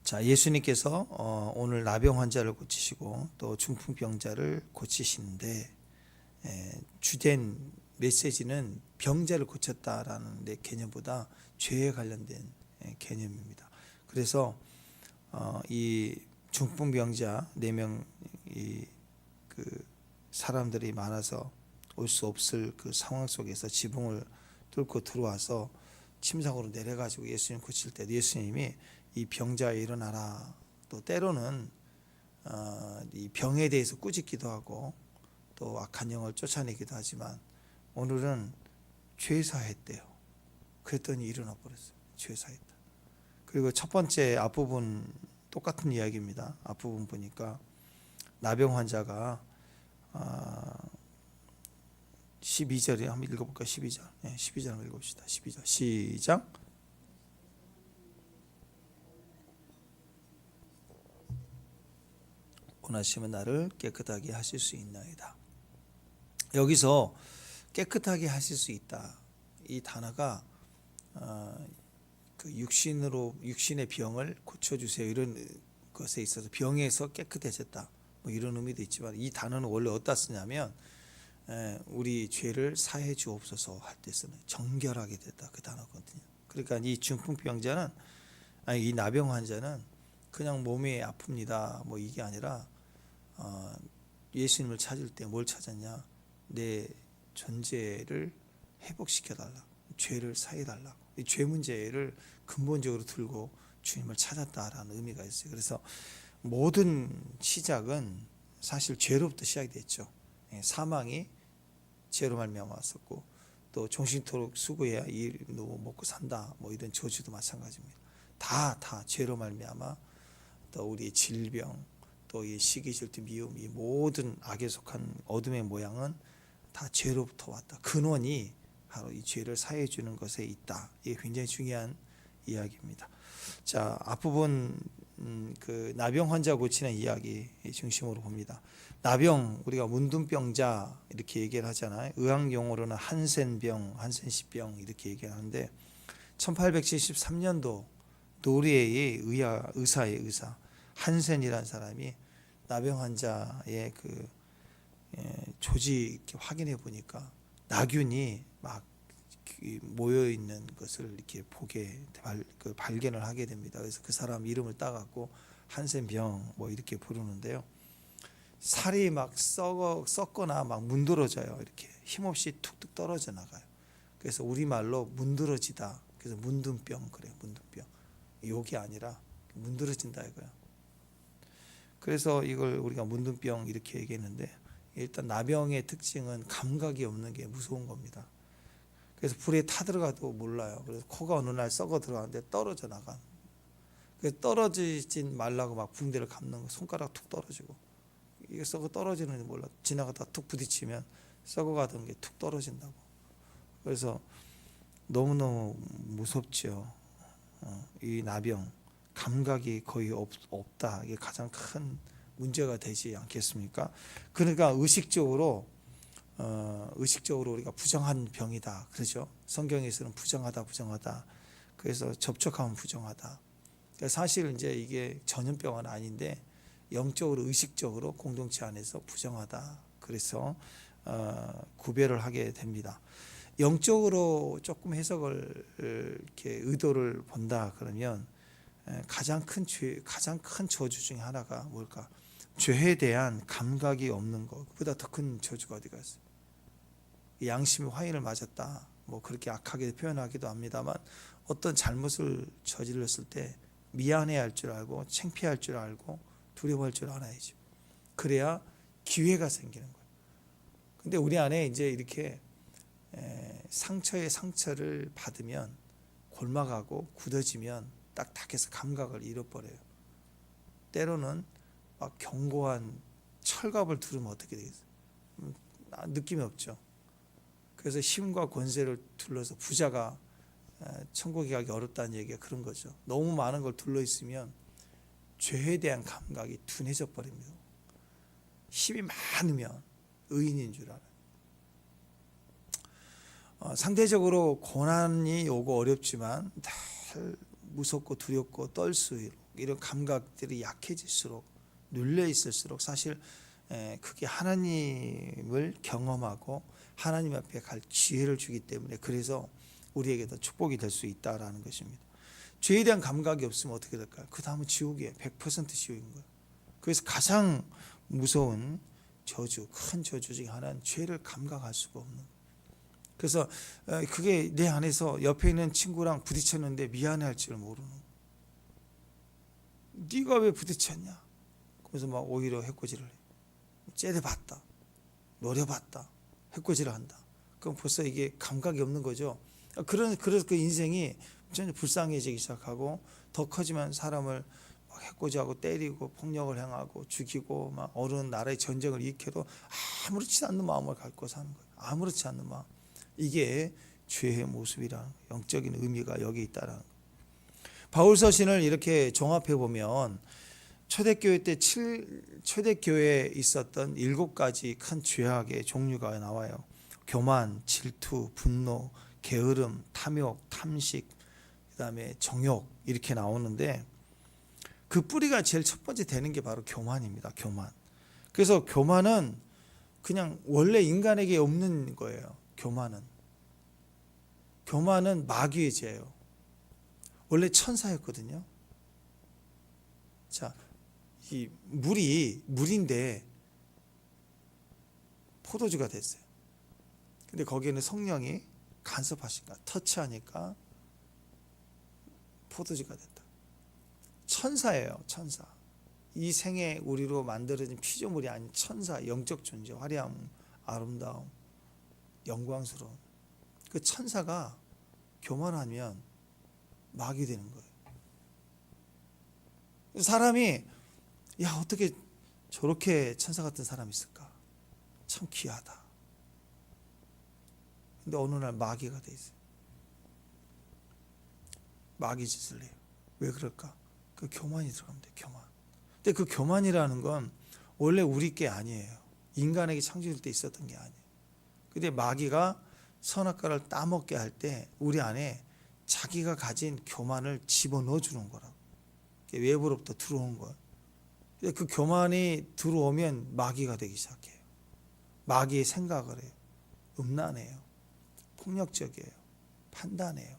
자, 예수님께서 오늘 나병 환자를 고치시고 또 중풍병자를 고치시는데 주된 메시지는 병자를 고쳤다라는 데 개념보다 죄에 관련된 개념입니다. 그래서 이 중풍병자 4명 그 사람들이 많아서 올 수 없을 그 상황 속에서 지붕을 뚫고 들어와서 침상으로 내려가지고 예수님 고칠 때 예수님이 이 병자여 일어나라. 또 때로는 이 병에 대해서 꾸짖기도 하고 또 악한 영을 쫓아내기도 하지만 오늘은 죄사했대요. 그랬더니 일어나 버렸어요. 죄사했다. 그리고 첫 번째 앞부분 똑같은 이야기입니다. 앞부분 보니까 나병 환자가 12절에 한번 읽어볼까요? 12절. 12절 한번 읽어봅시다. 12절 시작. 원하시면 나를 깨끗하게 하실 수 있나이다. 여기서 깨끗하게 하실 수 있다. 이 단어가 그 육신의 병을 고쳐주세요 이런 것에 있어서 병에서 깨끗해졌다 뭐 이런 의미도 있지만 이 단어는 원래 어디다 쓰냐면 우리 죄를 사해 주옵소서 할 때 쓰는 정결하게 됐다 그 단어거든요. 그러니까 이 중풍병자는 이 나병 환자는 그냥 몸이 아픕니다 뭐 이게 아니라 예수님을 찾을 때 뭘 찾았냐, 내 존재를 회복시켜달라, 죄를 사해달라. 이 죄 문제를 근본적으로 들고 주님을 찾았다라는 의미가 있어요. 그래서 모든 시작은 사실 죄로부터 시작이 됐죠. 사망이 죄로 말미암아 왔었고 또 종신토록 수고해야 일도 먹고 산다 뭐 이런 저주도 마찬가지입니다. 다 죄로 말미암아 또 우리의 질병 또 이 시기 질투 미움 이 모든 악에 속한 어둠의 모양은 다 죄로부터 왔다. 근원이 바로 이 죄를 사해 주는 것에 있다. 이게 굉장히 중요한 이야기입니다. 자, 앞부분 그 나병 환자 고치는 이야기 중심으로 봅니다. 나병 우리가 문둥병자 이렇게 얘기를 하잖아요. 의학 용어로는 한센병, 한센시병 이렇게 얘기하는데 1873년도 노르웨이의 의사 한센이라는 사람이 나병 환자의 그 조직 이렇게 확인해 보니까 나균이 막 모여 있는 것을 이렇게 발견을 하게 됩니다. 그래서 그 사람 이름을 따갖고 한센병 뭐 이렇게 부르는데요. 살이 막 썩거나 막 문드러져요. 이렇게 힘없이 툭툭 떨어져 나가요. 그래서 우리말로 문드러지다. 그래서 문둥병 그래요. 문둥병. 욕이 아니라 문드러진다 이거야. 그래서 이걸 우리가 문둥병 이렇게 얘기했는데 일단 나병의 특징은 감각이 없는 게 무서운 겁니다. 그래서 불에 타들어가도 몰라요. 그래서 코가 어느 날 썩어 들어가는데 떨어져 나가. 그래서 떨어지지 말라고 막 붕대를 감는 거 손가락 툭 떨어지고 이게 썩어 떨어지는지 몰라. 지나가다 툭 부딪히면 썩어가던 게 툭 떨어진다고. 그래서 너무너무 무섭죠. 이 나병 감각이 거의 없다. 이게 가장 큰 문제가 되지 않겠습니까? 그러니까 의식적으로 우리가 부정한 병이다. 그렇죠? 성경에서는 부정하다. 그래서 접촉하면 부정하다. 그러니까 사실 이제 이게 전염병은 아닌데 영적으로 의식적으로 공동체 안에서 부정하다. 그래서 구별을 하게 됩니다. 영적으로 조금 해석을 이렇게 의도를 본다 그러면 가장 큰 저주 중에 하나가 뭘까? 죄에 대한 감각이 없는 것. 그보다 더 큰 저주가 어디가 있어요? 양심이 화인을 맞았다. 뭐 그렇게 악하게 표현하기도 합니다만 어떤 잘못을 저질렀을 때 미안해할 줄 알고 창피할 줄 알고 두려워할 줄 알아야죠. 그래야 기회가 생기는 거예요. 근데 우리 안에 이제 이렇게 상처에 상처를 받으면 골마가고 굳어지면 딱딱해서 감각을 잃어버려요. 때로는 막 견고한 철갑을 두르면 어떻게 되겠어요? 느낌이 없죠. 그래서 힘과 권세를 둘러서 부자가 천국에 가기 어렵다는 얘기가 그런 거죠. 너무 많은 걸 둘러 있으면 죄에 대한 감각이 둔해져 버립니다. 힘이 많으면 의인인 줄 알아요. 상대적으로 고난이 오고 어렵지만 늘 무섭고 두렵고 떨 수 이런 감각들이 약해질수록 눌려 있을수록 사실 그게 하나님을 경험하고 하나님 앞에 갈 기회를 주기 때문에 그래서 우리에게도 축복이 될 수 있다라는 것입니다. 죄에 대한 감각이 없으면 어떻게 될까요? 그 다음은 지옥이에요. 100% 지옥인 거예요. 그래서 가장 무서운 저주, 큰 저주 중에 하나는 죄를 감각할 수가 없는 거예요. 그래서 그게 내 안에서 옆에 있는 친구랑 부딪혔는데 미안해할 줄 모르는 거예요. 네가 왜 부딪혔냐? 그래서 막 오히려 해코지를 해요. 째려봤다, 노려봤다, 해코지를 한다. 그럼 벌써 이게 감각이 없는 거죠. 그래서 그 인생이 전혀 불쌍해지기 시작하고 더 커지면 사람을 막 해코지하고 때리고 폭력을 행하고 죽이고 막 어느 나라의 전쟁을 일으켜도 아무렇지 않는 마음을 갖고 사는 거예요. 아무렇지 않는 마음. 이게 죄의 모습이라는 거예요. 영적인 의미가 여기 있다라는 거예요. 바울 서신을 이렇게 종합해 보면 초대교회에 있었던 7가지 큰 죄악의 종류가 나와요. 교만, 질투, 분노, 게으름, 탐욕, 탐식, 그다음에 정욕 이렇게 나오는데 그 뿌리가 제일 첫 번째 되는 게 바로 교만입니다. 교만. 그래서 교만은 그냥 원래 인간에게 없는 거예요. 교만은 마귀의 죄예요. 원래 천사였거든요. 자, 이 물인데 포도주가 됐어요. 근데 거기에는 성령이 간섭하시니까 터치하니까 포도주가 됐다. 천사예요, 천사. 이 생에 우리로 만들어진 피조물이 아닌 천사, 영적 존재, 화려함, 아름다움, 영광스러움. 그 천사가 교만하면 마귀 되는 거예요. 사람이 야 어떻게 저렇게 천사 같은 사람이 있을까? 참 귀하다. 근데 어느 날 마귀가 돼 있어요. 마귀 짓을 해요. 왜 그럴까? 그 교만이 들어갑니다. 교만. 근데 그 교만이라는 건 원래 우리 게 아니에요. 인간에게 창조될 때 있었던 게 아니에요. 근데 마귀가 선악과를 따먹게 할 때 우리 안에 자기가 가진 교만을 집어넣어 주는 거라고. 외부로부터 들어온 거예요. 그 교만이 들어오면 마귀가 되기 시작해요. 마귀의 생각을 해요. 음란해요. 폭력적이에요. 판단해요.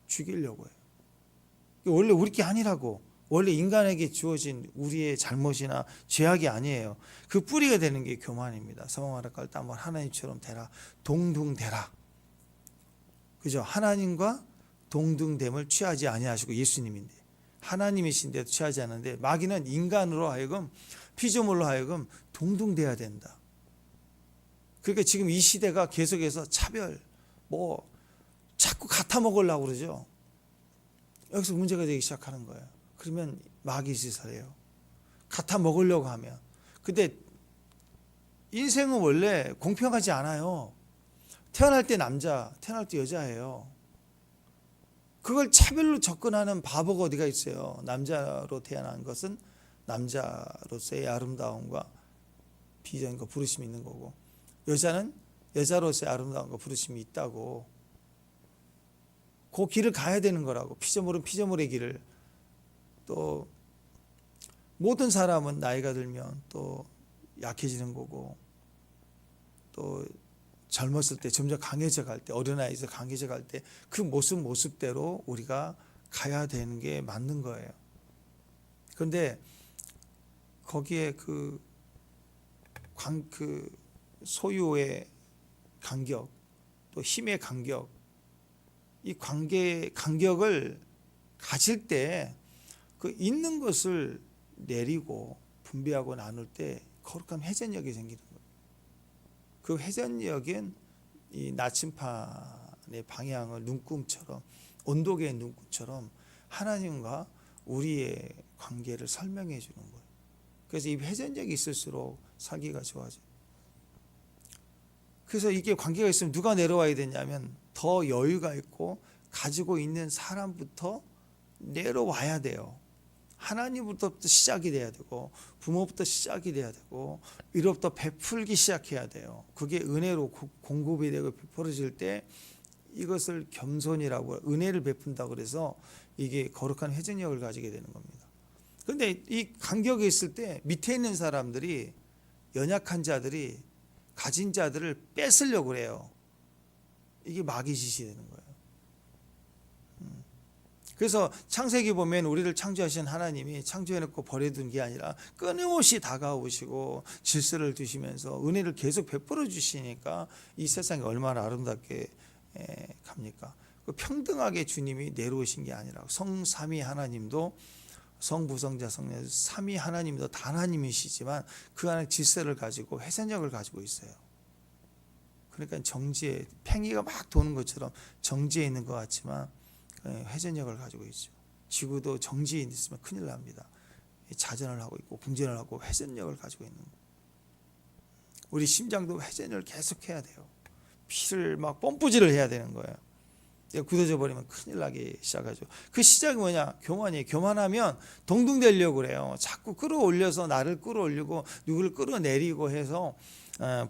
죽이려고 해요. 원래 우리 게 아니라고. 원래 인간에게 주어진 우리의 잘못이나 죄악이 아니에요. 그 뿌리가 되는 게 교만입니다. 성화를 깔다 한번 하나님처럼 되라. 동등되라. 그죠? 하나님과 동등됨을 취하지 아니하시고 예수님인데 하나님이신데도 취하지 않는데 마귀는 인간으로 하여금 피조물로 하여금 동등돼야 된다. 그러니까 지금 이 시대가 계속해서 차별 자꾸 갖다 먹으려고 그러죠. 여기서 문제가 되기 시작하는 거예요. 그러면 마귀 짓을 해요. 갖다 먹으려고 하면. 근데 인생은 원래 공평하지 않아요. 태어날 때 남자, 태어날 때 여자예요. 그걸 차별로 접근하는 바보가 어디가 있어요. 남자로 태어난 것은 남자로서의 아름다움과 비전과 부르심이 있는 거고 여자는 여자로서의 아름다움과 부르심이 있다고 그 길을 가야 되는 거라고. 피조물은 피조물의 길을. 또 모든 사람은 나이가 들면 또 약해지는 거고 또 젊었을 때 점점 강해져 갈 때 어린아이에서 강해져 갈 때 그 모습대로 우리가 가야 되는 게 맞는 거예요. 그런데 거기에 그 소유의 간격 또 힘의 간격 이 간격을 가질 때 그 있는 것을 내리고 분배하고 나눌 때 거룩한 회전력이 생기는 거예요. 그 회전력은 이 나침판의 방향을 눈금처럼 온도계의 눈금처럼 하나님과 우리의 관계를 설명해 주는 거예요. 그래서 이 회전력이 있을수록 살기가 좋아져요. 그래서 이게 관계가 있으면 누가 내려와야 되냐면 더 여유가 있고 가지고 있는 사람부터 내려와야 돼요. 하나님부터 시작이 돼야 되고 부모부터 시작이 돼야 되고 위로부터 베풀기 시작해야 돼요. 그게 은혜로 공급이 되고 베풀어질 때 이것을 겸손이라고 은혜를 베푼다고 그래서 이게 거룩한 회전력을 가지게 되는 겁니다. 근데 이 간격이 있을 때 밑에 있는 사람들이, 연약한 자들이 가진 자들을 뺏으려고 그래요. 이게 마귀 짓이 되는 거예요. 그래서 창세기 보면 우리를 창조하신 하나님이 창조해놓고 버려둔 게 아니라 끊임없이 다가오시고 질서를 두시면서 은혜를 계속 베풀어 주시니까 이 세상이 얼마나 아름답게 갑니까? 평등하게 주님이 내려오신 게 아니라 성삼위 하나님도, 성부성자 성령 삼위 하나님도 단 하나님이시지만 그 안에 질서를 가지고 회전력을 가지고 있어요. 그러니까 정지에, 팽이가 막 도는 것처럼 정지에 있는 것 같지만 회전력을 가지고 있죠. 지구도 정지에 있으면 큰일 납니다. 자전을 하고 있고 공전을 하고 회전력을 가지고 있는 거예요. 우리 심장도 회전을 계속해야 돼요. 피를 막 펌프질을 해야 되는 거예요. 굳어져 버리면 큰일 나기 시작하죠. 그 시작이 뭐냐? 교만이에요. 교만하면 동등되려고 그래요. 자꾸 끌어올려서 나를 끌어올리고 누구를 끌어내리고 해서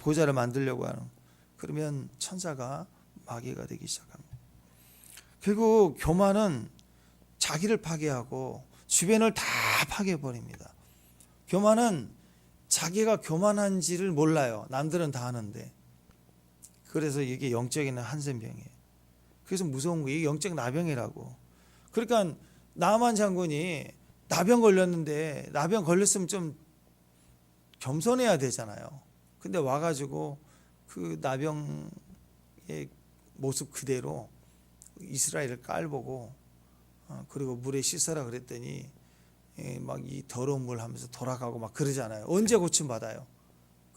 보좌를 만들려고 하는. 그러면 천사가 마귀가 되기 시작합니다. 결국 교만은 자기를 파괴하고 주변을 다 파괴해버립니다. 교만은 자기가 교만한지를 몰라요. 남들은 다 아는데. 그래서 이게 영적인 한센병이에요. 그래서 무서운 거예요. 이게 영적 나병이라고. 그러니까 나만 장군이 나병 걸렸는데, 나병 걸렸으면 좀 겸손해야 되잖아요. 근데 와가지고 그 나병의 모습 그대로 이스라엘을 깔보고 그리고 물에 씻어라 그랬더니 막 이 더러운 물 하면서 돌아가고 막 그러잖아요. 언제 고침 받아요?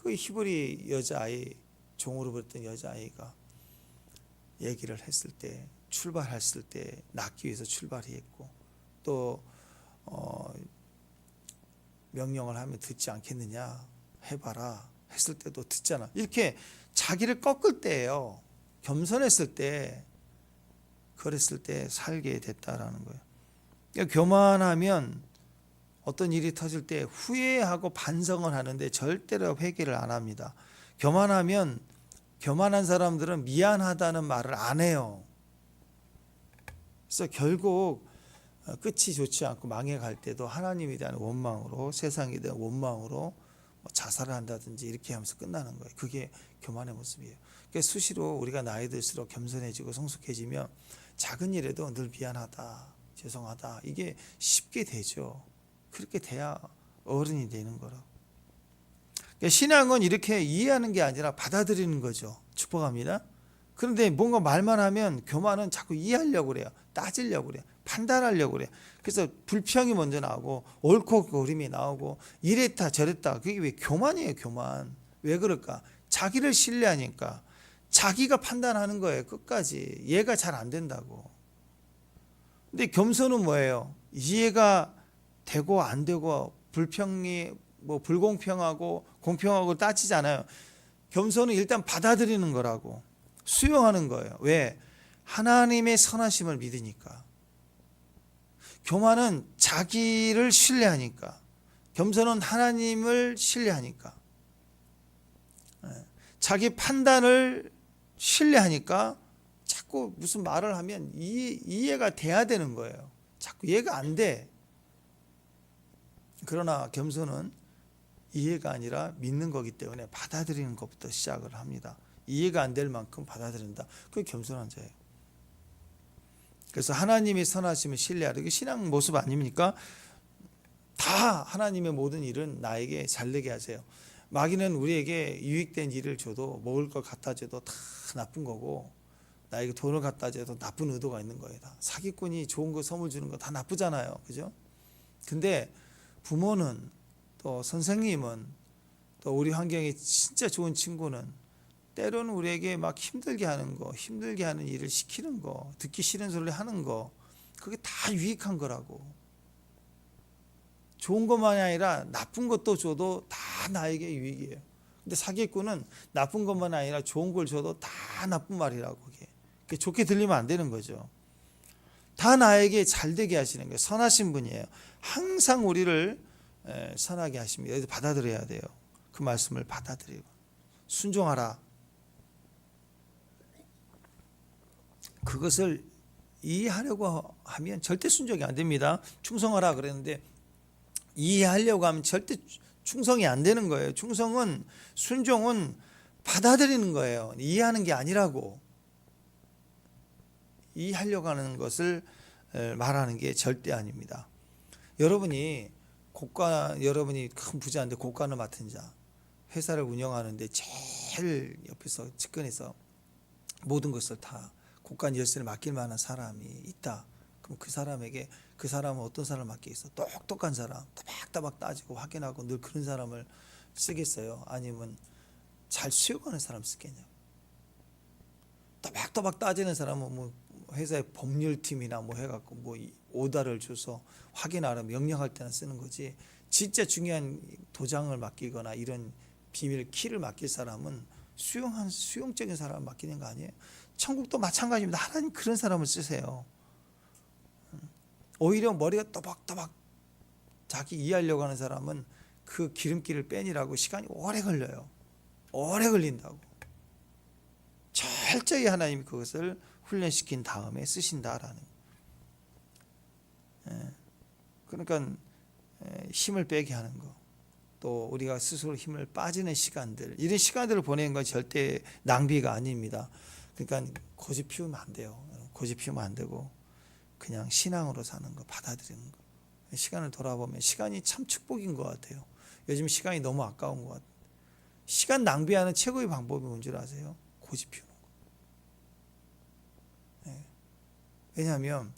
그 히브리 여자아이, 종으로 부렸던 여자아이가 얘기를 했을 때, 출발했을 때 낫기 위해서 출발했고, 또 명령을 하면 듣지 않겠느냐, 해봐라 했을 때도 듣잖아. 이렇게 자기를 꺾을 때예요. 겸손했을 때, 그랬을 때 살게 됐다라는 거예요. 그러니까 교만하면 어떤 일이 터질 때 후회하고 반성을 하는데 절대로 회개를 안 합니다. 교만하면, 교만한 사람들은 미안하다는 말을 안 해요. 그래서 결국 끝이 좋지 않고 망해갈 때도 하나님에 대한 원망으로, 세상에 대한 원망으로 자살을 한다든지 이렇게 하면서 끝나는 거예요. 그게 교만의 모습이에요. 그러니까 수시로 우리가 나이 들수록 겸손해지고 성숙해지면 작은 일에도 늘 미안하다, 죄송하다, 이게 쉽게 되죠. 그렇게 돼야 어른이 되는 거라고. 그러니까 신앙은 이렇게 이해하는 게 아니라 받아들이는 거죠. 축복합니다. 그런데 뭔가 말만 하면 교만은 자꾸 이해하려고 그래요. 따지려고 그래요. 판단하려고 그래요. 그래서 불평이 먼저 나오고 옳고 그름이 나오고 이랬다 저랬다. 그게 왜 교만이에요, 교만. 왜 그럴까? 자기를 신뢰하니까. 자기가 판단하는 거예요, 끝까지. 이해가 잘 안 된다고. 근데 겸손은 뭐예요? 이해가 되고 안 되고 불평이 불공평하고 공평하고 따지잖아요. 겸손은 일단 받아들이는 거라고. 수용하는 거예요. 왜? 하나님의 선하심을 믿으니까. 교만은 자기를 신뢰하니까. 겸손은 하나님을 신뢰하니까. 자기 판단을 신뢰하니까 자꾸 무슨 말을 하면 이해가 돼야 되는 거예요. 자꾸 이해가 안 돼. 그러나 겸손은 이해가 아니라 믿는 거기 때문에 받아들이는 것부터 시작을 합니다. 이해가 안 될 만큼 받아들인다. 그게 겸손한 자예요. 그래서 하나님의 선하심을 신뢰하는 게 신앙 모습 아닙니까? 다 하나님의 모든 일은 나에게 잘되게 하세요. 마귀는 우리에게 유익된 일을 줘도, 먹을 걸 갖다 줘도 다 나쁜 거고, 나에게 돈을 갖다 줘도 나쁜 의도가 있는 거예요. 다. 사기꾼이 좋은 거 선물 주는 거 다 나쁘잖아요. 그죠? 근데 부모는, 또 선생님은, 또 우리 환경에 진짜 좋은 친구는 때로는 우리에게 막 힘들게 하는 거, 힘들게 하는 일을 시키는 거, 듣기 싫은 소리를 하는 거, 그게 다 유익한 거라고. 좋은 것만이 아니라 나쁜 것도 줘도 다 나에게 유익이에요. 근데 사기꾼은 나쁜 것만 아니라 좋은 걸 줘도 다 나쁜 말이라고. 그게 좋게 들리면 안 되는 거죠. 다 나에게 잘되게 하시는 거예요. 선하신 분이에요. 항상 우리를 선하게 하십니다. 여기서 받아들여야 돼요. 그 말씀을 받아들이고 순종하라. 그것을 이해하려고 하면 절대 순종이 안 됩니다. 충성하라 그랬는데 이해하려고 하면 절대 충성이 안 되는 거예요. 충성은, 순종은 받아들이는 거예요. 이해하는 게 아니라고. 이해하려고 하는 것을 말하는 게 절대 아닙니다. 여러분이 여러분이 큰 부자인데 고관을 맡은 자, 회사를 운영하는데 제일 옆에서 측근에서 모든 것을 다 고관 열쇠를 맡길 만한 사람이 있다. 그럼 그 사람은 어떤 사람을 맡기겠어? 똑똑한 사람, 따박따박 따지고 확인하고 늘 그런 사람을 쓰겠어요? 아니면 잘 수용하는 사람 쓰겠냐고. 따박따박 따지는 사람은 뭐 회사의 법률팀이나 뭐 해갖고 뭐 오다를 줘서 확인하라 명령할 때나 쓰는 거지. 진짜 중요한 도장을 맡기거나 이런 비밀 키를 맡길 사람은 수용적인 사람을 맡기는 거 아니에요? 천국도 마찬가지입니다. 하나님 그런 사람을 쓰세요. 오히려 머리가 또박또박 자기 이해하려고 하는 사람은 그 기름기를 빼니라고 시간이 오래 걸려요. 오래 걸린다고. 철저히 하나님이 그것을 훈련시킨 다음에 쓰신다라는. 그러니까 힘을 빼게 하는 거, 또 우리가 스스로 힘을 빠지는 시간들, 이런 시간들을 보내는 건 절대 낭비가 아닙니다. 그러니까 고집 피우면 안 돼요. 고집 피우면 안 되고 그냥 신앙으로 사는 거, 받아들이는 거. 시간을 돌아보면 시간이 참 축복인 것 같아요. 요즘 시간이 너무 아까운 것 같아요. 시간 낭비하는 최고의 방법이 뭔지 아세요? 고집 피우는 거. 왜냐하면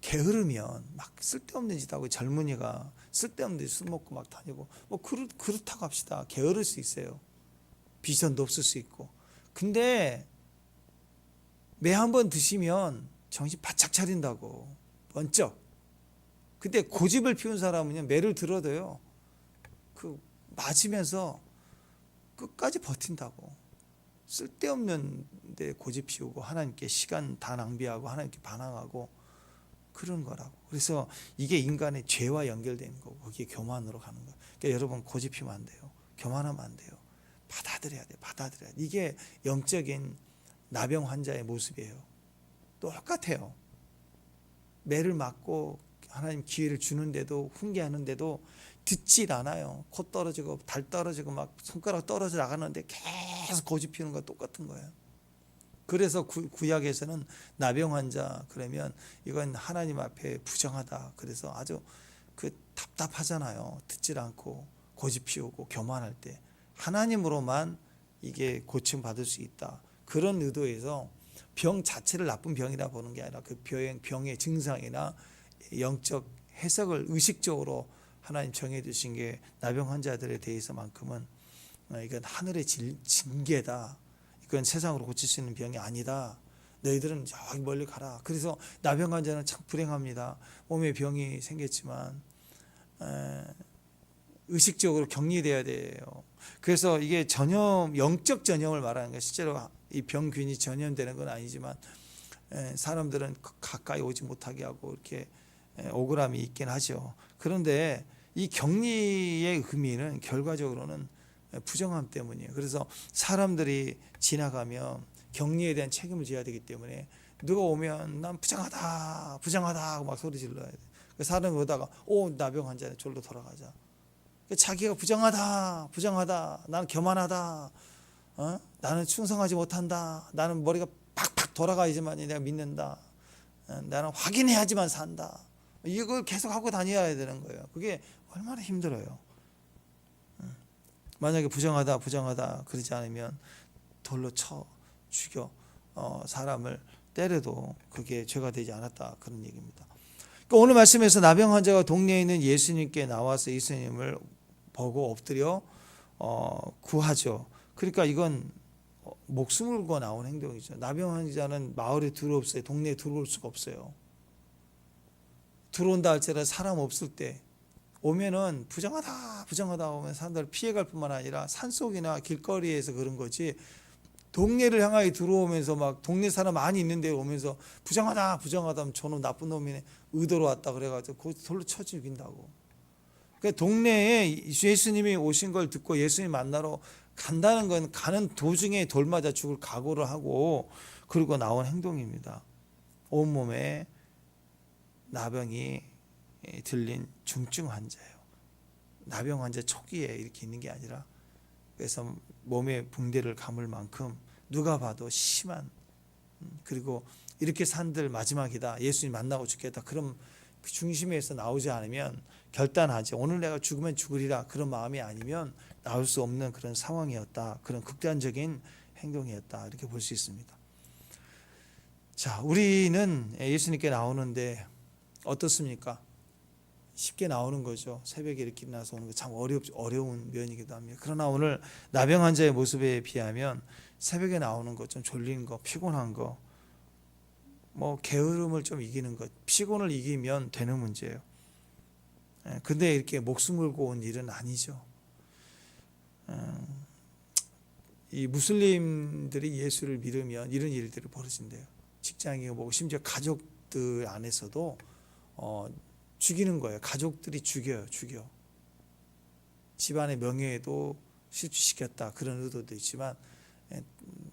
게으르면 막 쓸데없는 짓 하고, 젊은이가 쓸데없는 술 먹고 막 다니고 뭐 그렇다고 합시다. 게으를 수 있어요. 비전도 없을 수 있고. 근데 매 한 번 드시면 정신 바짝 차린다고, 번쩍. 근데 고집을 피운 사람은요, 매를 들어도요 그 맞으면서 끝까지 버틴다고. 쓸데없는 데 고집 피우고 하나님께 시간 다 낭비하고 하나님께 반항하고 그런 거라고. 그래서 이게 인간의 죄와 연결되는 거고, 거기에 교만으로 가는 거예요. 그러니까 여러분 고집 피우면 안 돼요. 교만하면 안 돼요. 받아들여야 돼요. 받아들여야 돼요. 이게 영적인 나병 환자의 모습이에요. 똑같아요. 매를 맞고 하나님 기회를 주는데도, 훈계하는데도 듣질 않아요. 코 떨어지고 달 떨어지고 막 손가락 떨어져 나가는데 계속 고집 피우는 거 똑같은 거예요. 그래서 구약에서는 나병 환자 그러면 이건 하나님 앞에 부정하다. 그래서 아주 답답하잖아요. 듣질 않고 고집 피우고 교만할 때 하나님으로만 이게 고침 받을 수 있다. 그런 의도에서 병 자체를 나쁜 병이라 보는 게 아니라 그 병의 증상이나 영적 해석을 의식적으로 하나님 정해 주신 게 나병 환자들에 대해서만큼은 이건 하늘의 징계다. 이건 세상으로 고칠 수 있는 병이 아니다. 너희들은 저기 멀리 가라. 그래서 나병 환자는 참 불행합니다. 몸에 병이 생겼지만 의식적으로 격리돼야 돼요. 그래서 이게 영적 전염을 말하는 거예요. 실제로 이 병균이 전염되는 건 아니지만 사람들은 가까이 오지 못하게 하고 이렇게 억울함이 있긴 하죠. 그런데 이 격리의 의미는 결과적으로는 부정함 때문이에요. 그래서 사람들이 지나가면 격리에 대한 책임을 져야 되기 때문에 누가 오면 난 부정하다 하고 막 소리 질러야 돼. 사람이 오다가 나병 환자네, 절로 돌아가자. 자기가 부정하다, 나는 교만하다, 나는 충성하지 못한다, 나는 머리가 팍팍 돌아가야지만 내가 믿는다, 나는 확인해야지만 산다. 이걸 계속 하고 다녀야 되는 거예요. 그게 얼마나 힘들어요. 만약에 부정하다 그러지 않으면 돌로 쳐 죽여 사람을 때려도 그게 죄가 되지 않았다, 그런 얘기입니다. 그러니까 오늘 말씀에서 나병 환자가 동네에 있는 예수님께 나와서 예수님을 보고 엎드려 구하죠. 그러니까 이건 목숨을 걸고 나온 행동이죠. 나병 환자는 마을에 들어올 수 없어요. 동네에 들어올 수가 없어요. 들어온다 할지라도 사람 없을 때 오면은 부정하다 오면 사람들 피해갈 뿐만 아니라 산속이나 길거리에서 그런 거지, 동네를 향하여 들어오면서 막 동네 사람 많이 있는데 오면서 부정하다 하면 저놈 나쁜 놈이네, 의도로 왔다 그래가지고 거기 돌로 쳐 죽인다고. 그러니까 동네에 예수님이 오신 걸 듣고 예수님 만나러 간다는 건 가는 도중에 돌 맞아 죽을 각오를 하고 그리고 나온 행동입니다. 온몸에 나병이 들린 중증 환자예요. 나병 환자 초기에 이렇게 있는 게 아니라, 그래서 몸에 붕대를 감을 만큼 누가 봐도 심한, 그리고 이렇게 산들 마지막이다, 예수님 만나고 죽겠다, 그럼 그 중심에서 나오지 않으면 결단하지, 오늘 내가 죽으면 죽으리라, 그런 마음이 아니면 나올 수 없는 그런 상황이었다, 그런 극단적인 행동이었다, 이렇게 볼 수 있습니다. 자, 우리는 예수님께 나오는데 어떻습니까? 쉽게 나오는 거죠. 새벽에 이렇게 일어나서 오는 거 참 어려운 면이기도 합니다. 그러나 오늘 나병 환자의 모습에 비하면 새벽에 나오는 거, 좀 졸린 거, 피곤한 거, 뭐 게으름을 좀 이기는 것, 피곤을 이기면 되는 문제예요. 근데 이렇게 목숨 걸고 온 일은 아니죠. 이 무슬림들이 예수를 믿으면 이런 일들이 벌어진대요. 직장이고 뭐고 심지어 가족들 안에서도 죽이는 거예요. 가족들이 죽여. 집안의 명예에도 실추시켰다, 그런 의도도 있지만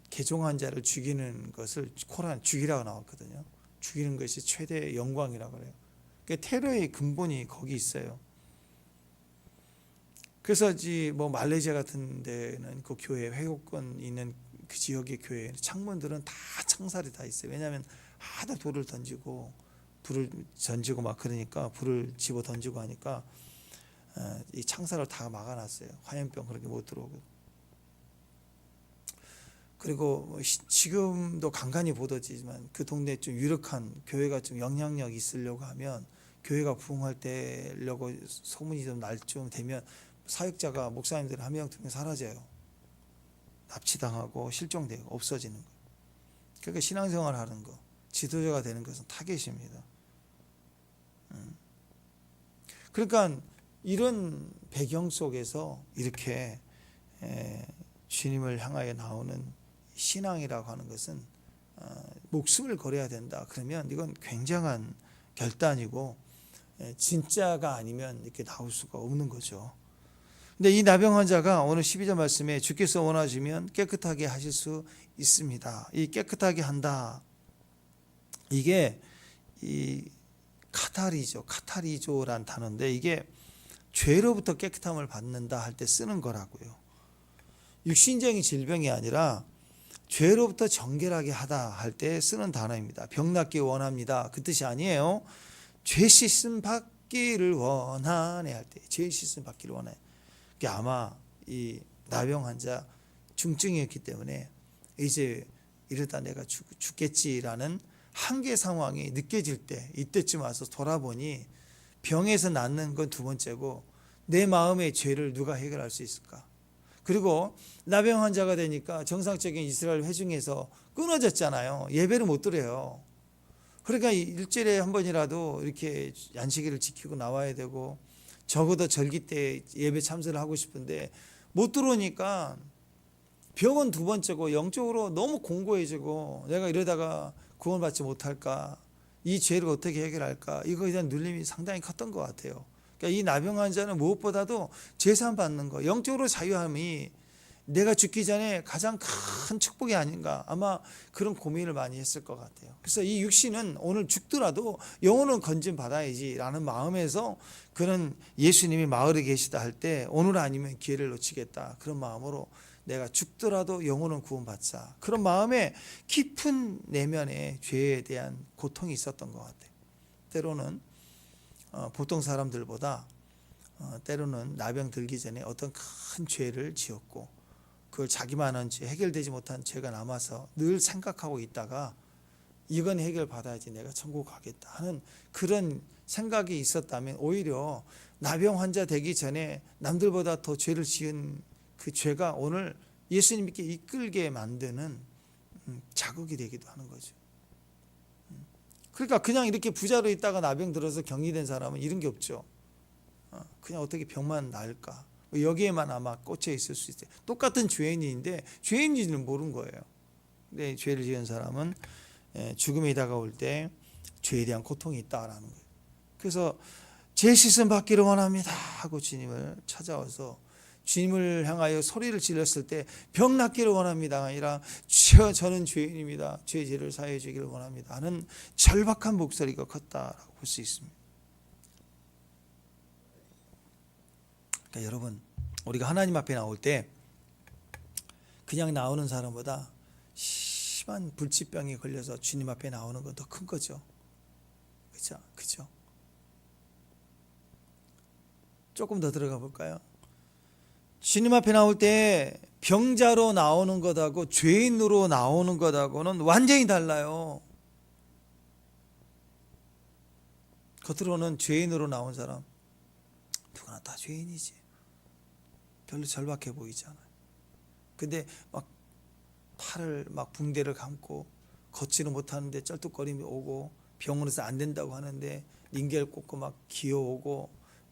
개종한 자를 죽이는 것을 코란 죽이라고 나왔거든요. 죽이는 것이 최대의 영광이라고 그래요. 그러니까 테러의 근본이 거기 있어요. 그래서 뭐 말레이시아 같은 데는 그 교회, 회복권 있는 그 지역의 교회 창문들은 다 창살이 다 있어요. 왜냐하면 하도 돌을 던지고 불을 던지고 막 그러니까, 불을 집어 던지고 하니까 이 창살을 다 막아놨어요. 화염병 그렇게 못 들어오고. 그리고 지금도 간간히 보도지만 그 동네에 좀 유력한 교회가 좀 영향력 있으려고 하면, 교회가 부흥할 때려고 소문이 좀 날 쯤 되면 사역자가, 목사님들 한 명 두 명 사라져요. 납치당하고 실종되고 없어지는 거. 그러니까 신앙생활 하는 거, 지도자가 되는 것은 타겟입니다. 그러니까 이런 배경 속에서 이렇게 주님을 향하여 나오는 신앙이라고 하는 것은 목숨을 걸어야 된다. 그러면 이건 굉장한 결단이고 진짜가 아니면 이렇게 나올 수가 없는 거죠. 근데 이 나병 환자가 오늘 12절 말씀에 주께서 원하시면 깨끗하게 하실 수 있습니다. 이 깨끗하게 한다, 이게 이 카타리조란 단어인데, 이게 죄로부터 깨끗함을 받는다 할 때 쓰는 거라고요. 육신적인 질병이 아니라 죄로부터 정결하게 하다 할 때 쓰는 단어입니다. 병 낫기 원합니다, 그 뜻이 아니에요. 죄 씻음 받기를 원하네 할 때, 죄 씻음 받기를 원해. 그게 아마 이 나병 환자 중증이었기 때문에 이제 이러다 내가 죽겠지라는 한계 상황이 느껴질 때, 이때쯤 와서 돌아보니 병에서 낫는 건 두 번째고 내 마음의 죄를 누가 해결할 수 있을까? 그리고 나병 환자가 되니까 정상적인 이스라엘 회중에서 끊어졌잖아요. 예배를 못 드려요. 그러니까 일주일에 한 번이라도 이렇게 안식일을 지키고 나와야 되고, 적어도 절기 때 예배 참석을 하고 싶은데 못 들어오니까 병은 두 번째고 영적으로 너무 공고해지고, 내가 이러다가 구원받지 못할까, 이 죄를 어떻게 해결할까, 이거에 대한 눌림이 상당히 컸던 것 같아요. 그러니까 이 나병 환자는 무엇보다도 제산 받는 거, 영적으로 자유함이 내가 죽기 전에 가장 큰 축복이 아닌가, 아마 그런 고민을 많이 했을 것 같아요. 그래서 이 육신은 오늘 죽더라도 영혼은 건진 받아야지 라는 마음에서, 그런 예수님이 마을에 계시다 할 때 오늘 아니면 기회를 놓치겠다, 그런 마음으로 내가 죽더라도 영혼은 구원받자, 그런 마음에 깊은 내면의 죄에 대한 고통이 있었던 것 같아요. 때로는 보통 사람들보다 때로는 나병 들기 전에 어떤 큰 죄를 지었고, 그걸 자기만한 죄, 해결되지 못한 죄가 남아서 늘 생각하고 있다가 이건 해결받아야지 내가 천국 가겠다 하는 그런 생각이 있었다면, 오히려 나병 환자 되기 전에 남들보다 더 죄를 지은 그 죄가 오늘 예수님께 이끌게 만드는 자극이 되기도 하는 거죠. 그러니까 그냥 이렇게 부자로 있다가 나병 들어서 격리된 사람은 이런 게 없죠. 그냥 어떻게 병만 나을까, 여기에만 아마 꽂혀 있을 수 있어요. 똑같은 죄인인데 죄인인지는 모르는 거예요. 근데 죄를 지은 사람은 죽음이 다가올 때 죄에 대한 고통이 있다라는 거예요. 그래서 죄 씻음 받기를 원합니다 하고 주님을 찾아와서 주님을 향하여 소리를 질렀을 때 병 낫기를 원합니다 아니라 저는 죄인입니다, 죄를 사해 주기를 원합니다 하는 절박한 목소리가 컸다라고 볼 수 있습니다. 그러니까 여러분, 우리가 하나님 앞에 나올 때 그냥 나오는 사람보다 심한 불치병에 걸려서 주님 앞에 나오는 건 더 큰 거죠. 그죠? 조금 더 들어가 볼까요? 주님 앞에 나올 때 병자로 나오는 것하고 죄인으로 나오는 것하고는 완전히 달라요. 겉으로는 죄인으로 나온 사람, 누구나 다 죄인이지, 별로 절박해 보이지 않아요. 근데 막 팔을 막 붕대를 감고 걷지를 못하는데 쩔뚝거림이 오고 병원에서 안 된다고 하는데 링겔 꽂고 막 기어오고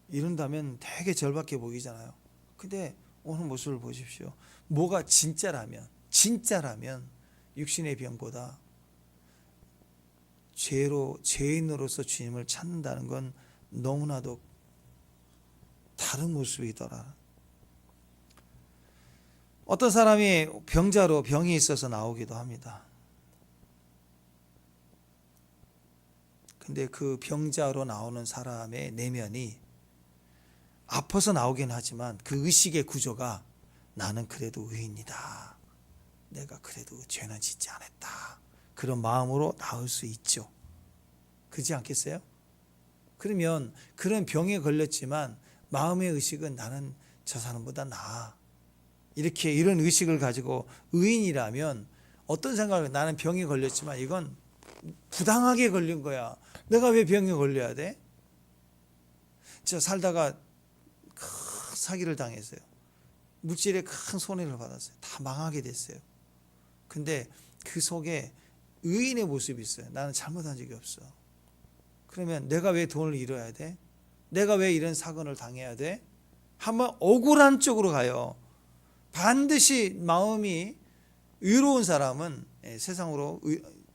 이런다면 되게 절박해 보이잖아요. 근데 오늘 모습을 보십시오. 뭐가 진짜라면 육신의 병보다 죄인으로서 주님을 찾는다는 건 너무나도 다른 모습이더라. 어떤 사람이 병자로 병이 있어서 나오기도 합니다. 근데 그 병자로 나오는 사람의 내면이 아파서 나오긴 하지만 그 의식의 구조가 나는 그래도 의인이다, 내가 그래도 죄는 짓지 않았다, 그런 마음으로 나올 수 있죠. 그렇지 않겠어요? 그러면 그런 병에 걸렸지만 마음의 의식은 나는 저 사람보다 나아, 이런 의식을 가지고 의인이라면 어떤 생각을, 나는 병에 걸렸지만 이건 부당하게 걸린 거야, 내가 왜 병에 걸려야 돼? 저 살다가 큰 사기를 당했어요. 물질에 큰 손해를 받았어요. 다 망하게 됐어요. 근데 그 속에 의인의 모습이 있어요. 나는 잘못한 적이 없어. 그러면 내가 왜 돈을 잃어야 돼? 내가 왜 이런 사건을 당해야 돼? 한번 억울한 쪽으로 가요. 반드시 마음이 의로운 사람은, 세상으로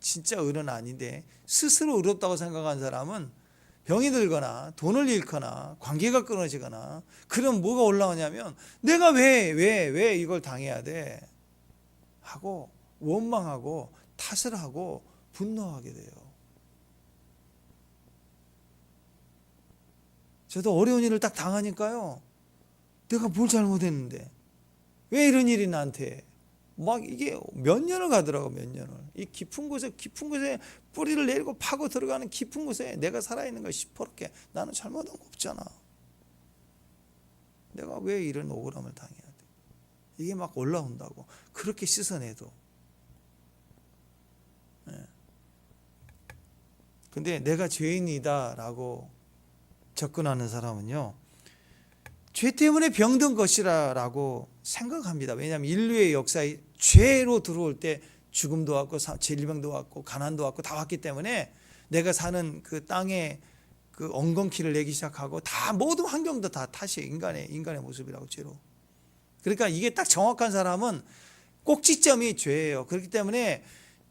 진짜 의로는 아닌데 스스로 의롭다고 생각한 사람은 병이 들거나 돈을 잃거나 관계가 끊어지거나 그럼 뭐가 올라오냐면 내가 왜 이걸 당해야 돼 하고 원망하고 탓을 하고 분노하게 돼요. 저도 어려운 일을 딱 당하니까요, 내가 뭘 잘못했는데 왜 이런 일이 나한테, 막 이게 몇 년을 가더라고. 몇 년을. 이 깊은 곳에 뿌리를 내리고 파고 들어가는 깊은 곳에 내가 살아있는 걸 시퍼렇게, 나는 잘못한 거 없잖아, 내가 왜 이런 억울함을 당해야 돼, 이게 막 올라온다고. 그렇게 씻어내도. 근데 내가 죄인이다 라고 접근하는 사람은요, 죄 때문에 병든 것이라고 생각합니다. 왜냐하면 인류의 역사에 죄로 들어올 때 죽음도 왔고 질병도 왔고 가난도 왔고 다 왔기 때문에 내가 사는 그 땅에 그 엉겅퀴를 내기 시작하고 다 모든 환경도 다 탓이 인간의 모습이라고, 죄로. 그러니까 이게 딱 정확한 사람은 꼭지점이 죄예요. 그렇기 때문에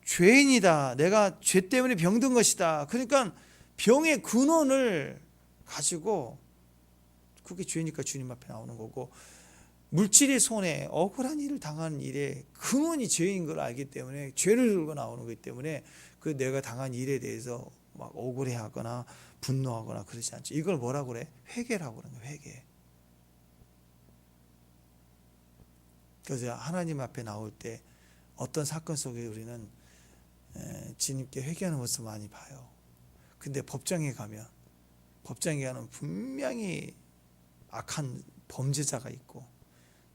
죄인이다, 내가 죄 때문에 병든 것이다, 그러니까 병의 근원을 가지고, 그게 죄니까 주님 앞에 나오는 거고, 물질의 손해, 억울한 일을 당한 일에 근원이 죄인 걸 알기 때문에 죄를 들고 나오는 거기 때문에 그 내가 당한 일에 대해서 막 억울해하거나 분노하거나 그러지 않죠. 이걸 뭐라고 그래? 회개라고 그러는 거예요. 회개. 그래서 하나님 앞에 나올 때 어떤 사건 속에 우리는 주님께 회개하는 모습 많이 봐요. 근데 법정에 가면 분명히 악한 범죄자가 있고,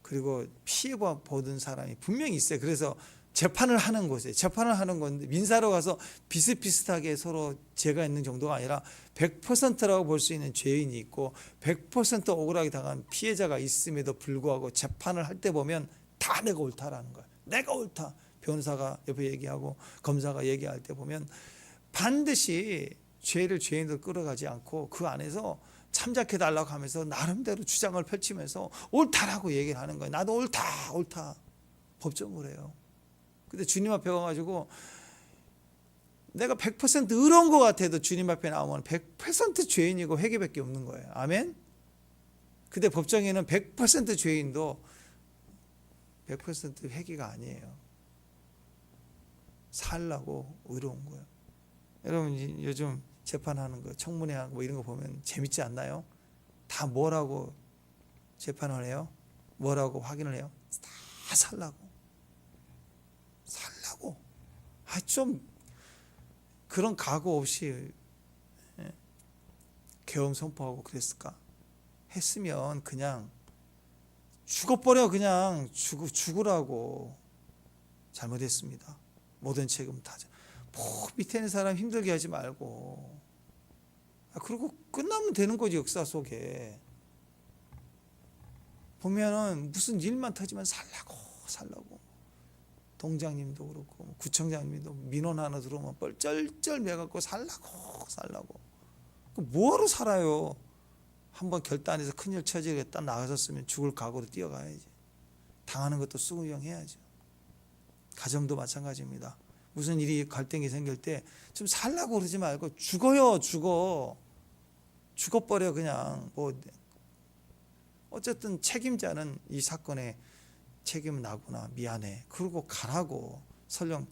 그리고 피해 보던 사람이 분명히 있어요. 그래서 재판을 하는 건데 민사로 가서 비슷비슷하게 서로 죄가 있는 정도가 아니라 100%라고 볼 수 있는 죄인이 있고 100% 억울하게 당한 피해자가 있음에도 불구하고 재판을 할 때 보면 다 내가 옳다라는 거야. 내가 옳다. 변호사가 옆에 얘기하고 검사가 얘기할 때 보면 반드시 죄를 죄인으로 끌어가지 않고 그 안에서 참작해달라고 하면서 나름대로 주장을 펼치면서 옳다라고 얘기를 하는 거예요. 나도 옳다. 법정을 해요. 근데 주님 앞에 가가지고 내가 100% 의로운 것 같아도 주님 앞에 나오면 100% 죄인이고 회개밖에 없는 거예요. 아멘? 근데 법정에는 100% 죄인도 100% 회개가 아니에요. 살라고 의로운 거예요. 여러분 요즘 재판하는 거, 청문회 하는 거 이런 거 보면 재밌지 않나요? 다 뭐라고 재판을 해요. 뭐라고 확인을 해요? 다 살라고. 좀 그런 각오 없이 계엄 선포하고 그랬을까? 했으면 그냥 죽어버려. 그냥 죽으라고. 잘못했습니다. 모든 책임 다. 밑에 있는 사람 힘들게 하지 말고. 그리고 끝나면 되는 거지. 역사 속에 보면은 무슨 일만 터지면 살라고. 동장님도 그렇고 구청장님도 민원 하나 들어오면 뻘쩔쩔 매갖고 살라고. 뭐하러 살아요? 한번 결단해서 큰일 처지겠다 나가셨으면 죽을 각오로 뛰어가야지. 당하는 것도 수용해야죠. 가정도 마찬가지입니다. 무슨 일이 갈등이 생길 때 좀 살라고 그러지 말고 죽어버려. 그냥 어쨌든 책임자는 이 사건에 책임은 나구나. 미안해. 그러고 가라고. 설령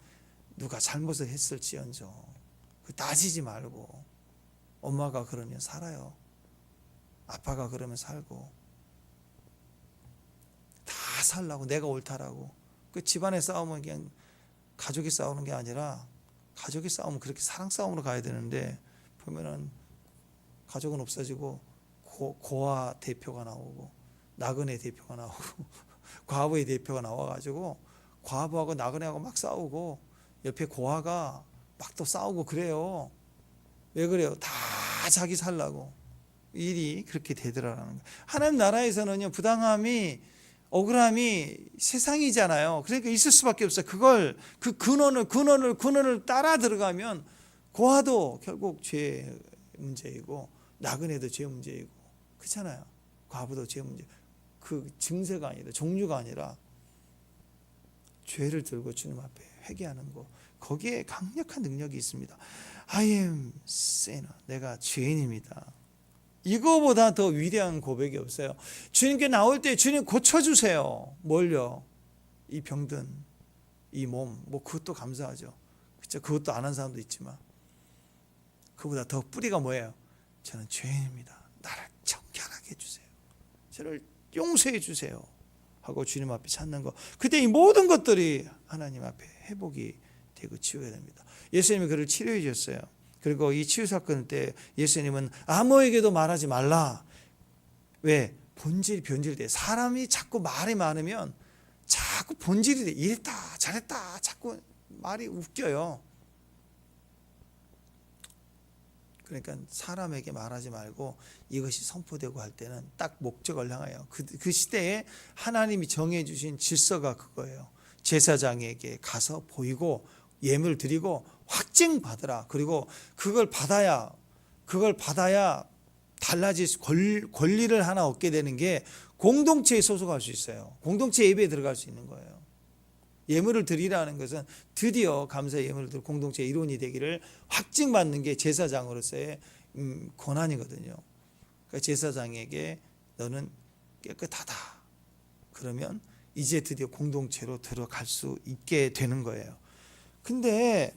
누가 잘못을 했을지언정 따지지 말고. 엄마가 그러면 살아요. 아빠가 그러면 살고. 다 살라고. 내가 옳다라고. 그 집안의 싸움은 그냥 가족이 싸우는 게 아니라, 가족이 싸우면 그렇게 사랑 싸움으로 가야 되는데 보면은 가족은 없어지고 고아 대표가 나오고 나그네 대표가 나오고 과부의 대표가 나와가지고 과부하고 나그네하고 막 싸우고 옆에 고아가 막 또 싸우고 그래요. 왜 그래요? 다 자기 살라고. 일이 그렇게 되더라는 거예요. 하나님 나라에서는요, 부당함이, 억울함이 세상이잖아요. 그러니까 있을 수밖에 없어요. 그걸 그 근원을 따라 들어가면 고아도 결국 죄 문제이고 나그네도 죄 문제이고 그렇잖아요. 과부도 죄 문제. 그 증세가 아니라, 종류가 아니라 죄를 들고 주님 앞에 회개하는 거, 거기에 강력한 능력이 있습니다. I am sinner. 내가 죄인입니다. 이거보다 더 위대한 고백이 없어요. 주님께 나올 때 주님 고쳐주세요. 뭘요? 이 병든 이 몸, 그것도 감사하죠. 그렇죠? 그것도 안 한 사람도 있지만 그보다 더 뿌리가 뭐예요? 저는 죄인입니다. 나를 정결하게 해주세요. 저를 용서해 주세요 하고 주님 앞에 찾는 거, 그때 이 모든 것들이 하나님 앞에 회복이 되고 치유가 됩니다. 예수님이 그를 치료해 주셨어요. 그리고 이 치유 사건 때 예수님은 아무에게도 말하지 말라. 왜? 변질돼. 사람이 자꾸 말이 많으면 자꾸 본질이 돼. 이랬다 잘했다 자꾸 말이 웃겨요. 그러니까 사람에게 말하지 말고 이것이 선포되고 할 때는 딱 목적을 향하여 그 시대에 하나님이 정해 주신 질서가 그거예요. 제사장에게 가서 보이고 예물을 드리고 확증받으라. 그리고 그걸 받아야 달라질 권리를 하나 얻게 되는 게 공동체에 소속할 수 있어요. 공동체 예배에 들어갈 수 있는 거예요. 예물을 드리라는 것은 드디어 감사 예물을 드리고 공동체 일원이 되기를 확증받는 게 제사장으로서의 권한이거든요. 그러니까 제사장에게 너는 깨끗하다. 그러면 이제 드디어 공동체로 들어갈 수 있게 되는 거예요. 근데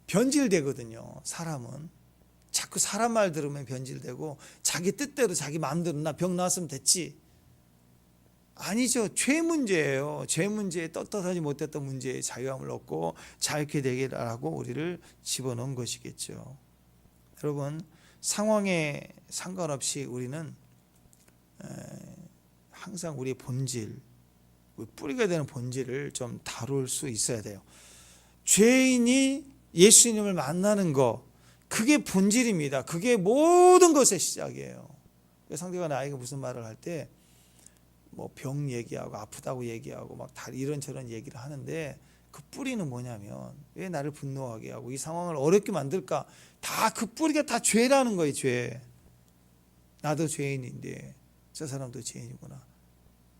변질되거든요. 사람은 자꾸 사람 말 들으면 변질되고 자기 뜻대로 자기 마음대로 나 병 나았으면 됐지. 아니죠. 죄 문제예요. 죄 문제에 떳떳하지 못했던 문제에 자유함을 얻고 자유케 되기라고 우리를 집어넣은 것이겠죠. 여러분, 상황에 상관없이 우리는 항상 우리의 본질, 뿌리가 되는 본질을 좀 다룰 수 있어야 돼요. 죄인이 예수님을 만나는 거, 그게 본질입니다. 그게 모든 것의 시작이에요. 상대가 나에게 무슨 말을 할 때 병 얘기하고 아프다고 얘기하고 막 다 이런저런 얘기를 하는데 그 뿌리는 뭐냐면 왜 나를 분노하게 하고 이 상황을 어렵게 만들까? 다 그 뿌리가 다 죄라는 거예요. 죄. 나도 죄인인데 저 사람도 죄인이구나.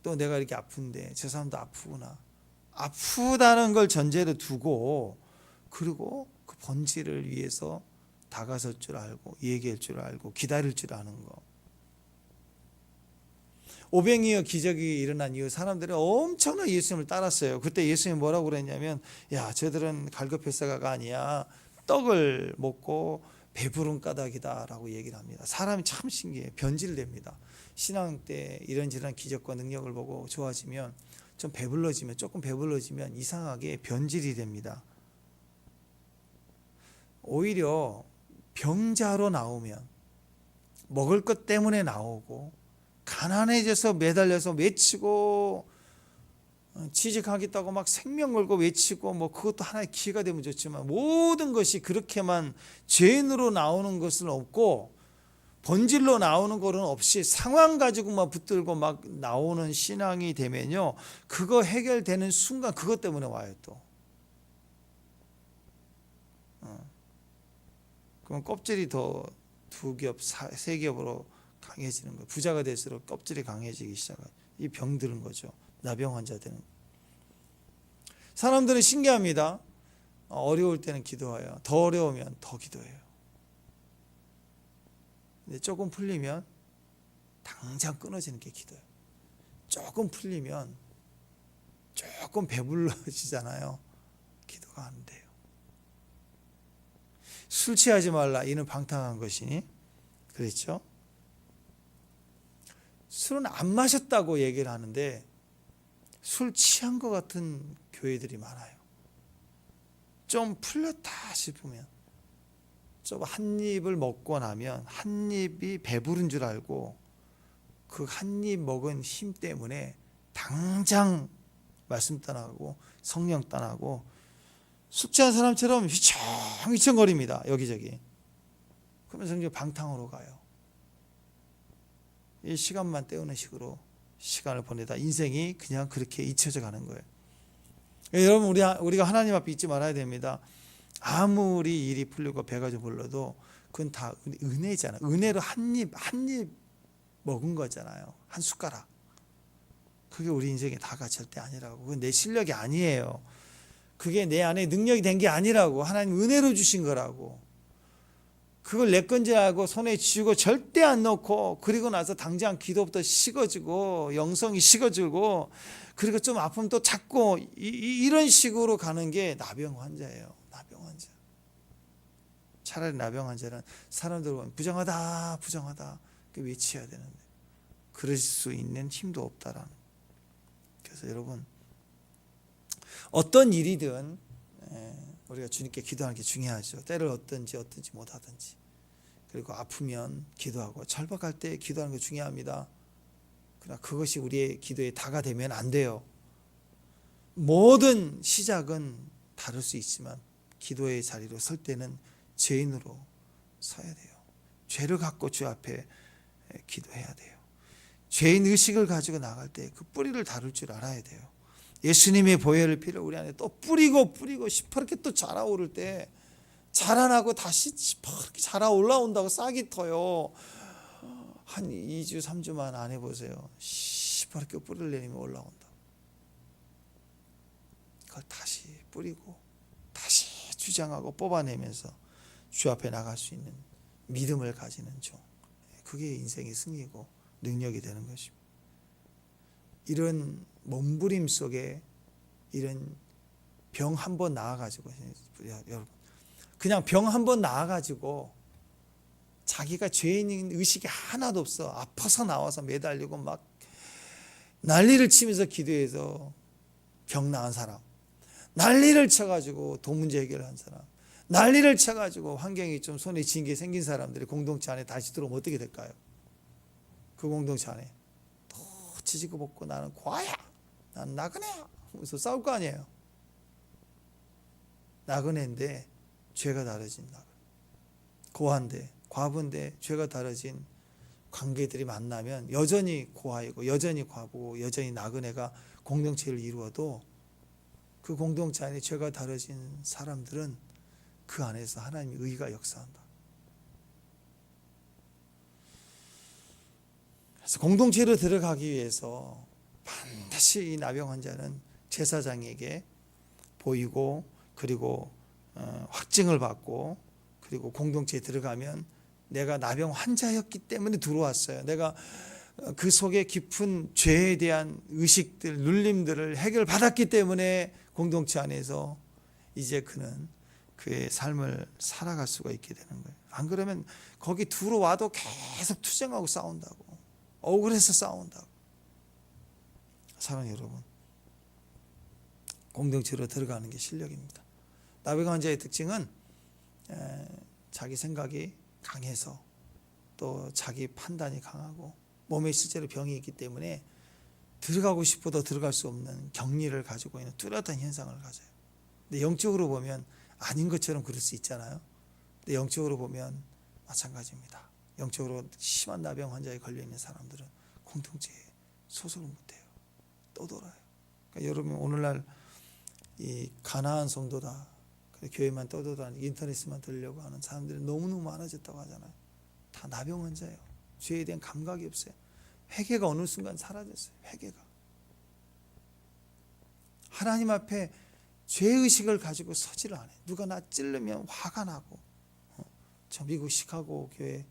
또 내가 이렇게 아픈데 저 사람도 아프구나. 아프다는 걸 전제로 두고, 그리고 그 본질을 위해서 다가설 줄 알고 얘기할 줄 알고 기다릴 줄 아는 거. 오병이어 기적이 일어난 이후 사람들이 엄청나게 예수님을 따랐어요. 그때 예수님이 뭐라고 그랬냐면, 야, 저들은 갈급회사가 아니야. 떡을 먹고 배부른 까닭이다라고 얘기를 합니다. 사람이 참 신기해요. 변질됩니다. 신앙 때 이런저런 기적과 능력을 보고 좋아지면 좀 배불러지면 조금 배불러지면 이상하게 변질이 됩니다. 오히려 병자로 나오면 먹을 것 때문에 나오고 가난해져서 매달려서 외치고 취직하겠다고 막 생명 걸고 외치고 뭐 그것도 하나의 기회가 되면 좋지만 모든 것이 그렇게만 죄인으로 나오는 것은 없고 본질로 나오는 것은 없이 상황 가지고만 붙들고 막 나오는 신앙이 되면요, 그거 해결되는 순간 그것 때문에 와요 또. 그럼 껍질이 더 두 겹, 세 겹으로 강해지는 거예요. 부자가 될수록 껍질이 강해지기 시작해요. 이 병드는 거죠. 나병 환자들은. 사람들은 신기합니다. 어려울 때는 기도해요. 더 어려우면 더 기도해요. 근데 조금 풀리면 당장 끊어지는 게 기도예요. 조금 풀리면 조금 배불러지잖아요. 기도가 안 돼요. 술 취하지 말라 이는 방탕한 것이니 그랬죠. 술은 안 마셨다고 얘기를 하는데 술 취한 것 같은 교회들이 많아요. 좀 풀렸다 싶으면 좀 한 입을 먹고 나면 한 입이 배부른 줄 알고 그 한 입 먹은 힘 때문에 당장 말씀 떠나고 성령 떠나고 술 취한 사람처럼 휘청휘청거립니다. 여기저기. 그러면서 이제 방탕으로 가요. 이 시간만 때우는 식으로 시간을 보내다 인생이 그냥 그렇게 잊혀져 가는 거예요. 여러분 우리가 하나님 앞에 잊지 말아야 됩니다. 아무리 일이 풀리고 배가 좀 불러도 그건 다 은혜잖아요. 은혜로 한 입 먹은 거잖아요. 한 숟가락. 그게 우리 인생의 다가 절대 아니라고. 그건 내 실력이 아니에요. 그게 내 안에 능력이 된 게 아니라고. 하나님 은혜로 주신 거라고. 그걸 내 건지 알고 손에 쥐고 절대 안 넣고 그리고 나서 당장 기도부터 식어지고 영성이 식어지고 그리고 좀 아프면 또 찾고 이런 식으로 가는 게 나병 환자예요. 나병 환자. 차라리 나병 환자는 사람들 보면 부정하다 외쳐야 되는데 그럴 수 있는 힘도 없다라는. 그래서 여러분 어떤 일이든 우리가 주님께 기도하는 게 중요하죠. 때를 얻든지 못하든지. 그리고 아프면 기도하고 절박할 때 기도하는 게 중요합니다. 그러나 그것이 우리의 기도의 다가 되면 안 돼요. 모든 시작은 다를 수 있지만 기도의 자리로 설 때는 죄인으로 서야 돼요. 죄를 갖고 주 앞에 기도해야 돼요. 죄인 의식을 가지고 나갈 때 그 뿌리를 다룰 줄 알아야 돼요. 예수님의 보혈의 피를 우리 안에 또 뿌리고 시퍼렇게 또 자라오를 때 자라나고 다시 시퍼렇게 자라 올라온다고 싹이 터요. 한 2주 3주만 안 해보세요. 시퍼렇게 뿌리를 내리면 올라온다. 그걸 다시 뿌리고 다시 주장하고 뽑아내면서 주 앞에 나갈 수 있는 믿음을 가지는 종. 그게 인생의 승리고 능력이 되는 것입니다. 이런 몸부림 속에 이런 병 한 번 나와가지고 여러분 그냥 병 한 번 나와가지고 자기가 죄인인 의식이 하나도 없어 아파서 나와서 매달리고 막 난리를 치면서 기도해서 병 나은 사람, 난리를 쳐가지고 돈 문제 해결한 사람, 난리를 쳐가지고 환경이 좀 손에 쥔 게 생긴 사람들이 공동체 안에 다시 들어오면 어떻게 될까요? 그 공동체 안에 또 지지고 볶고 나는 과야, 난 나그네야 하면서 싸울 거 아니에요. 나그네인데 죄가 다르진 나그네, 고아인데 과부인데 죄가 다르진 관계들이 만나면 여전히 고아이고 여전히 과부고 여전히 나그네가 공동체를 이루어도 그 공동체 안에 죄가 다르진 사람들은 그 안에서 하나님의 의가 역사한다. 그래서 공동체로 들어가기 위해서 반드시 이 나병 환자는 제사장에게 보이고 그리고 확증을 받고 그리고 공동체에 들어가면 내가 나병 환자였기 때문에 들어왔어요. 내가 그 속에 깊은 죄에 대한 의식들, 눌림들을 해결받았기 때문에 공동체 안에서 이제 그는 그의 삶을 살아갈 수가 있게 되는 거예요. 안 그러면 거기 들어와도 계속 투쟁하고 싸운다고. 억울해서 싸운다고. 사랑하는 여러분, 공동체로 들어가는 게 실력입니다. 나병환자의 특징은 자기 생각이 강해서 또 자기 판단이 강하고 몸에 실제로 병이 있기 때문에 들어가고 싶어도 들어갈 수 없는 격리를 가지고 있는 뚜렷한 현상을 가져요. 근데 영적으로 보면 아닌 것처럼 그럴 수 있잖아요. 근데 영적으로 보면 마찬가지입니다. 영적으로 심한 나병 환자에 걸려있는 사람들은 공동체에 소속을 못해요. 떠돌아요. 그러니까 여러분 오늘날 이 가난한 성도다, 교회만 떠돌아다니고 인터넷만 들으려고 하는 사람들이 너무너무 많아졌다고 하잖아요. 다 나병 환자예요. 죄에 대한 감각이 없어요. 회개가 어느 순간 사라졌어요. 회개가. 하나님 앞에 죄의식을 가지고 서지를 않아요. 누가 나 찌르면 화가 나고. 저 미국 시카고 교회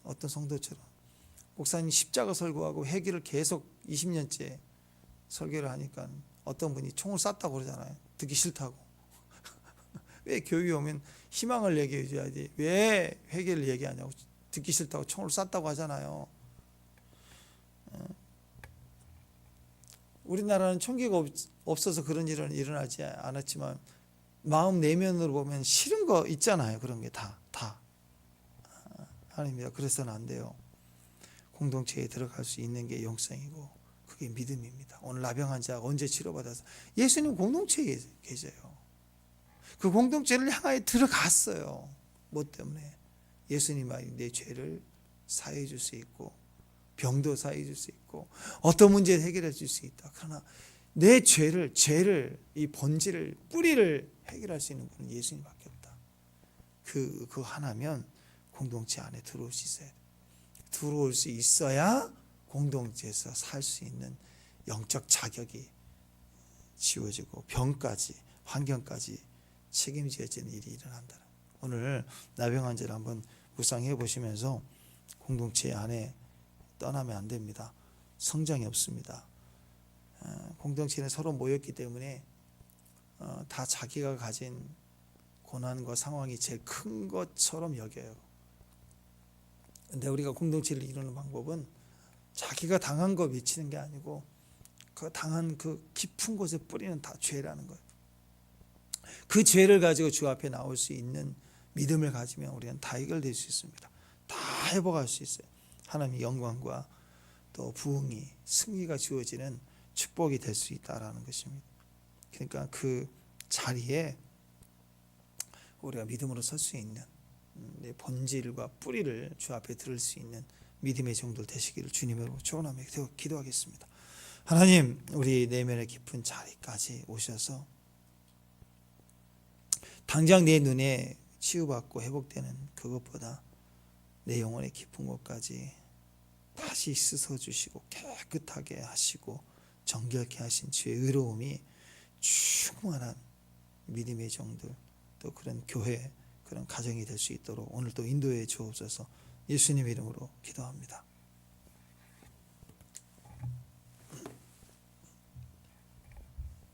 어떤 성도처럼 목사님 십자가 설교하고 회개를 계속 20년째 설교를 하니까 어떤 분이 총을 쐈다고 그러잖아요. 듣기 싫다고. 왜 교회 오면 희망을 얘기해 줘야지. 왜 회개를 얘기하냐고. 듣기 싫다고 총을 쐈다고 하잖아요. 우리나라는 총기가 없어서 그런 일은 일어나지 않았지만 마음 내면으로 보면 싫은 거 있잖아요. 그런 게 다. 아닙니다. 그래서는 안 돼요. 공동체에 들어갈 수 있는 게 영성이고 그게 믿음입니다. 오늘 나병 환자가 언제 치료받아서 예수님 공동체에 계세요. 그 공동체를 향하여 들어갔어요. 뭐 때문에? 예수님이 내 죄를 사해 줄 수 있고 병도 사해 줄 수 있고 어떤 문제를 해결해 줄 수 있다. 그러나 내 죄를 이 본질을 뿌리를 해결할 수 있는 분은 예수님밖에 없다. 그 하나면 공동체 안에 들어올 수 있어야 돼. 들어올 수 있어야 공동체에서 살 수 있는 영적 자격이 지워지고 병까지 환경까지 책임져지는 일이 일어난다. 오늘 나병 환자를 한번 묵상해 보시면서 공동체 안에 떠나면 안 됩니다. 성장이 없습니다. 공동체는 서로 모였기 때문에 다 자기가 가진 고난과 상황이 제일 큰 것처럼 여겨요. 근데 우리가 공동체를 이루는 방법은 자기가 당한 거 미치는 게 아니고 그 당한 그 깊은 곳에 뿌리는 다 죄라는 거예요. 그 죄를 가지고 주 앞에 나올 수 있는 믿음을 가지면 우리는 다 해결될 수 있습니다. 다 회복할 수 있어요. 하나님의 영광과 또 부흥이 승리가 주어지는 축복이 될 수 있다라는 것입니다. 그러니까 그 자리에 우리가 믿음으로 설 수 있는 내 본질과 뿌리를 주 앞에 들을 수 있는 믿음의 정도 되시기를 주님으로 축원하며 기도하겠습니다. 하나님, 우리 내면의 깊은 자리까지 오셔서 당장 내 눈에 치유받고 회복되는 그것보다 내 영혼의 깊은 곳까지 다시 씻어주시고 깨끗하게 하시고 정결케 하신 주의 의로움이 충만한 믿음의 종들, 또 그런 교회, 그런 가정이 될 수 있도록 오늘도 인도해 주옵소서. 예수님 이름으로 기도합니다.